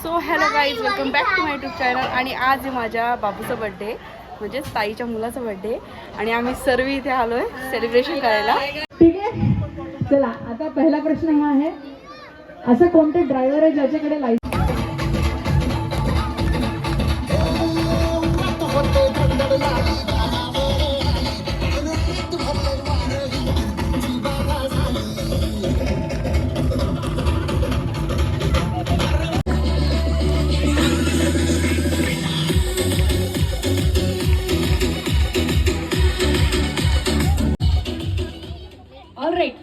So hello guys, welcome back to my YouTube channel. आणि आज आहे माझ्या बाबूचा बड्डे, म्हणजे ताईच्या मुलाचा बड्डे. आणि आम्ही सर्व इथे आलोय सेलिब्रेशन करायला. ठीक आहे, चला आता पहिला प्रश्न हा आहे, असं कोणते ड्रायव्हर आहे ज्याच्याकडे लायसन्स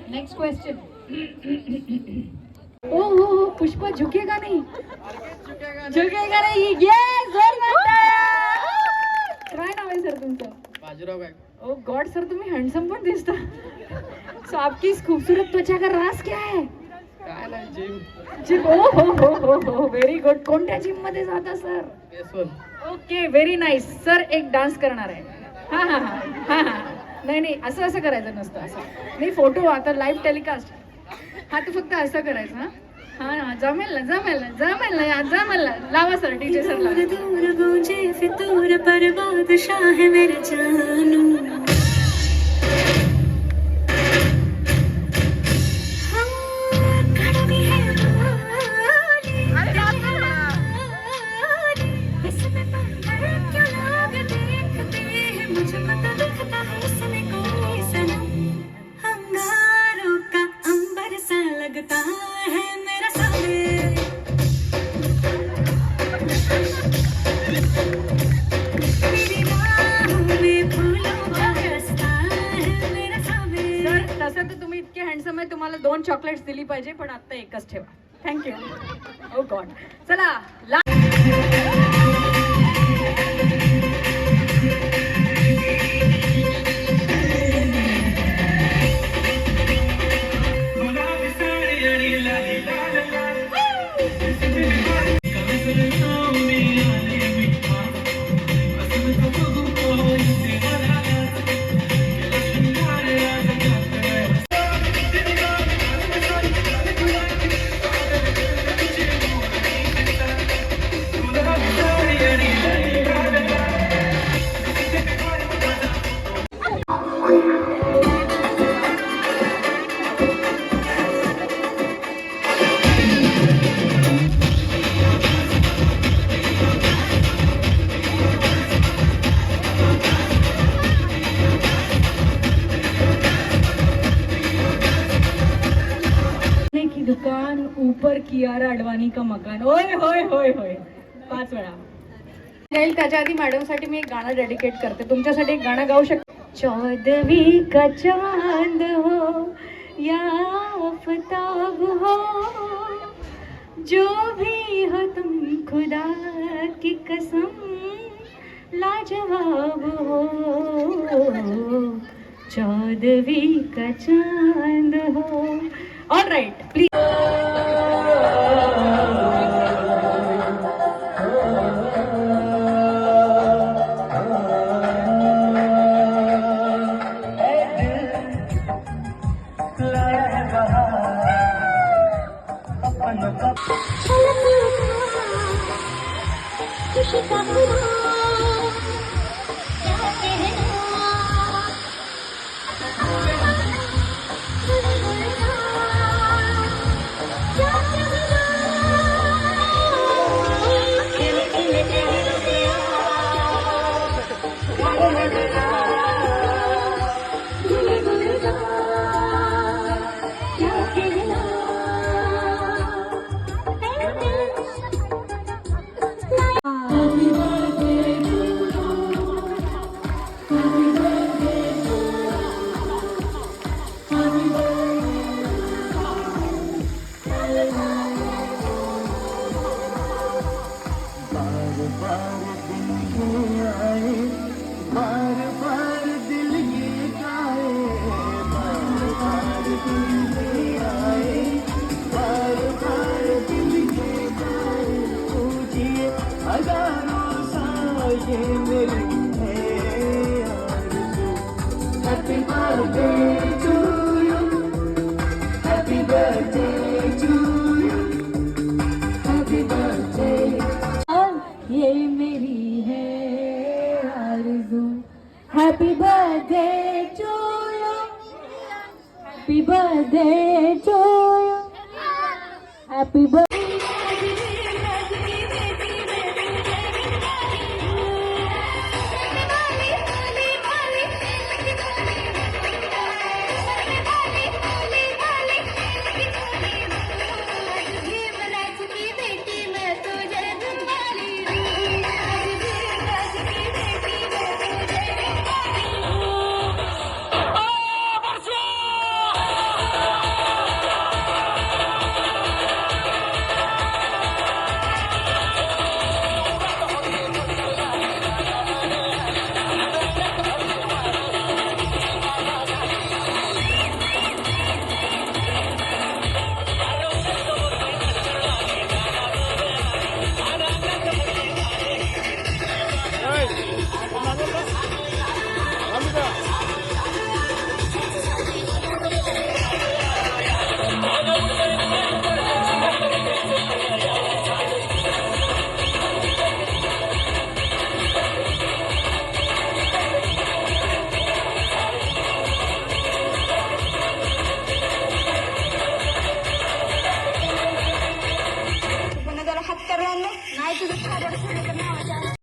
नेक्स्ट क्वेश्चन. ओ पुष्पा झुकेगा नहीं, झुकेगा नहीं. यस, काय नाव आहे सर तुमचं? बाजीराव काय? ओ गॉड सर, तुम्ही हँडसम पण दिसता. सो आपकी इस खूबसूरत त्वचा का राज क्या है? काय नाही, जिम. जिम. हो, व्हेरी गुड. कोणत्या जिम मध्ये जाता sir? Okay, very nice. Sir एक डान्स करणार आहे. हा नाही असं करायचं नसतं. असं नाही, फोटो आता लाईव्ह टेलिकास्ट. हा तू फक्त असं करायचं. हा जमेल ना. लावा सर, डीजे सर लावा. तसं तर तुम्ही इतके हँडसम आहे, तुम्हाला 2 चॉकलेट्स दिली पाहिजे, पण आता एकच ठेवा. थँक्यू. ओ गॉड. चला दुकान ऊपर कियारा अडवाणी का मकान. होय 5 वेळा जाईल. त्याच्या आधी मॅडम साठी मी एक गाणं डेडिकेट करते. तुमच्यासाठी एक गाणं गाऊ शकते. चौदवी का चांद हो या आफताब हो, जो भी हो तुम खुदा की कसम लाजवाब हो. चौदवी का चांद हो. All right, please. Happy birthday to you. Happy birthday to you. Happy birthday. ये मेरी है आरज़ू happy birthday to you happy birthday to you happy birthday